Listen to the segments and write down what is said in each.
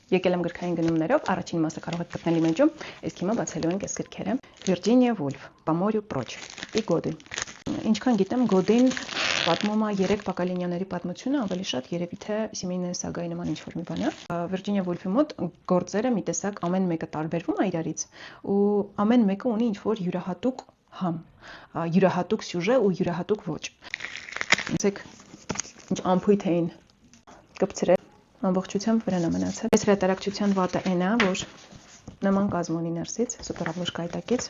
Եկել եմ գրքային գնումներով, առաջին մասը կարող եք գտնել իմ էջում, իսկ հիմա բացելու ենք այս գրքերը։ Վիրջինիա Վուլֆ, Պամորյու պրոչ, ի Գոդին։ Ինչքան գիտեմ, Գոդին պատմում է 3 Պակալինյանների պատմությունը, ավելի շատ երևի թե Սիմեյնե Սագայի նման ինչ-որ մի բան է։ Վիրջինիա Վուլֆի մոտ գործերը մի տեսակ ամեն մեկը տարբերվում է իրարից, ու ամեն մեկը ունի ինչ-որ յուրահատուկ համ, յուրահատուկ սյուժե ու յուրահատուկ ոճ։ Ասեք, ինչ ամփույթ էին կպցրել, ամբողջությամբ վրան է մնացել։ Այս հրատարակչության վատը այն է, որ նման կազմ ունի ներսից, սուպերավլուշկայի տակից։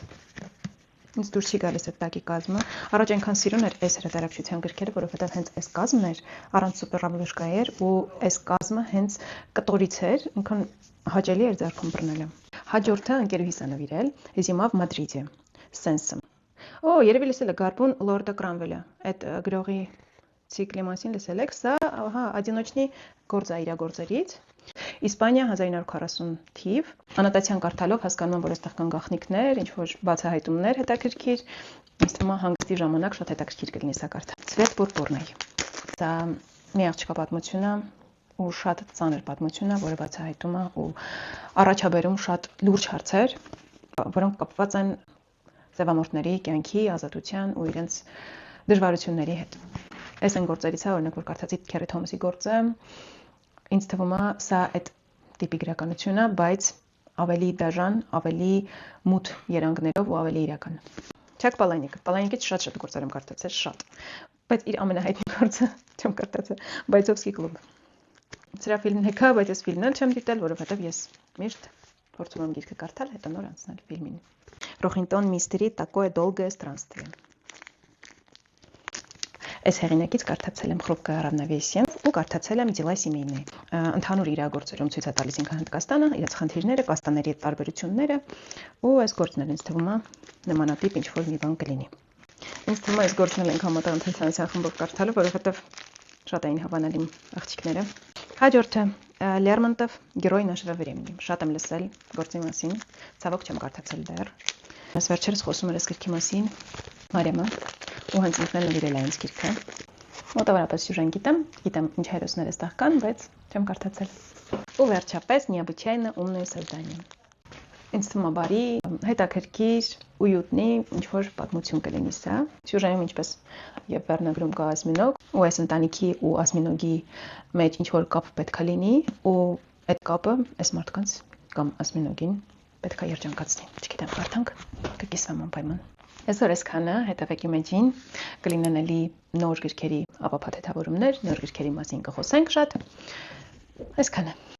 Ինձ դուր չի գալիս այդ տակի կազմը։ Առաջ այնքան սիրուն էր այս հրատարակչության գրքերը, որովհետև հենց այս կազմն էր, առանց սուպերավլուշկայի էր, ու այս կազմը հենց կտորից էր, ինքն հաճելի էր ձեռքում բռնելը։ Հաջորդը ընկերուհիս է նվիրել, Հիզիմավ Մադրիդը, Սենսը։ Օ, երևի լսել եք Գարբուն Լորդը Կրանվելը, այդ գրողի ցիկլի մասին լսել եք, սա, ահա, Одиночный գործ է իր գործերից։ Իսպանիա 1940 թիվ, անոտացիան կարդալով հասկանում եմ, որ այստեղ կան գաղտնիքներ, ինչ-որ բացահայտումներ հետաքրքիր, ինձ թվում է հանգստի ժամանակ շատ հետաքրքիր կլինի սա կարդալ։ Ցվետ Պուրպուրնայ։ Դա մի աղջկա պատմություն է ու շատ ծանր պատմություն է, որը բացահայտում է ու առաջաբերում շատ լուրջ հարցեր, որոնք կապված են ձևամորթների կյանքի, ազատության ու իրենց դժվարությունների հետ։ Այս այն գործերից է, օրինակ, որ կարդացի Քերի Թոմասի գործը, ինձ թվում է սա այդ տիպի գրականություն է, բայց ավելի դաժան, ավելի մութ երանգներով ու ավելի իրական։ Չակ Պալանիկից շատ գործեր եմ կարդացել, շատ, բայց իր ամենահայտնի գործը չեմ կարդացել, Բայցովսկի կլուբ։ Սրա ֆիլմն է կա, բայց այս ֆիլմն էլ չեմ դիտել, որովհետև ես միշտ փորձում եմ գիրքը կարդալ, հետո նոր անցնել ֆիլմին։ Ռոխինտոն Միստերի Такое долгое странствие։ Այս հեղինակից կարդացել եմ Խրոպկա Равновесие ու կարդացել եմ Դիլա Սիմեյնե։ Ընդհանուր իրագործերում ցույց է տալիս ինքը Հնդկաստանը, իրաց խնդիրները, կաստաների հետ տարբերությունները, ու այս գործն էլ ինձ թվում է նմանատիպ ինչ-որ մի բան կլինի։ Ինձ թվում է այս գործն էլ ենք համատեղ ընթերցանության խմբով կարդալու, որովհետև շատ էին հավանալի աղջիկները։ Հաջորդը Լերմոնտով Գերոյ нашего времени։ Շատ եմ լսել գործի մասին, ցավոք չեմ կարդացել դեռ։ Ես վերջերս խոսում եմ այս գրքի մասին Մարիամը, ու հենց ինքն էլ նվիրել է ինձ գիրքը։ Մոտավորապես սյուժեն գիտեմ ինչ հերոսներ էստեղ կան, բայց չեմ կարդացել։ Ու վերջապես Необычайно умное создание։ Ինձ թվում է բարի, հետաքրքիր, ույուտնի, ինչ-որ պատմություն կլինի սա։ Սյուժեում ինչպես եւ վերնագրում կա Ասմինոգ, ու այս ընտանիքի ու Ասմինոգի մեջ ինչ-որ կապ պետք է լինի, ու այդ կապը այս մարդկանց կամ Ասմինոգին պետք է երջանկացնի։ Չգիտեմ, կարդանք, կկիսվեմ անպայման։ Այսօր այսքանը, հետևեք իմ էջին, կլինեն էլի նոր գրքերի ապափաթեթավորումներ, նոր գրքերի մասին կխոսենք շատ։ Այսքանը։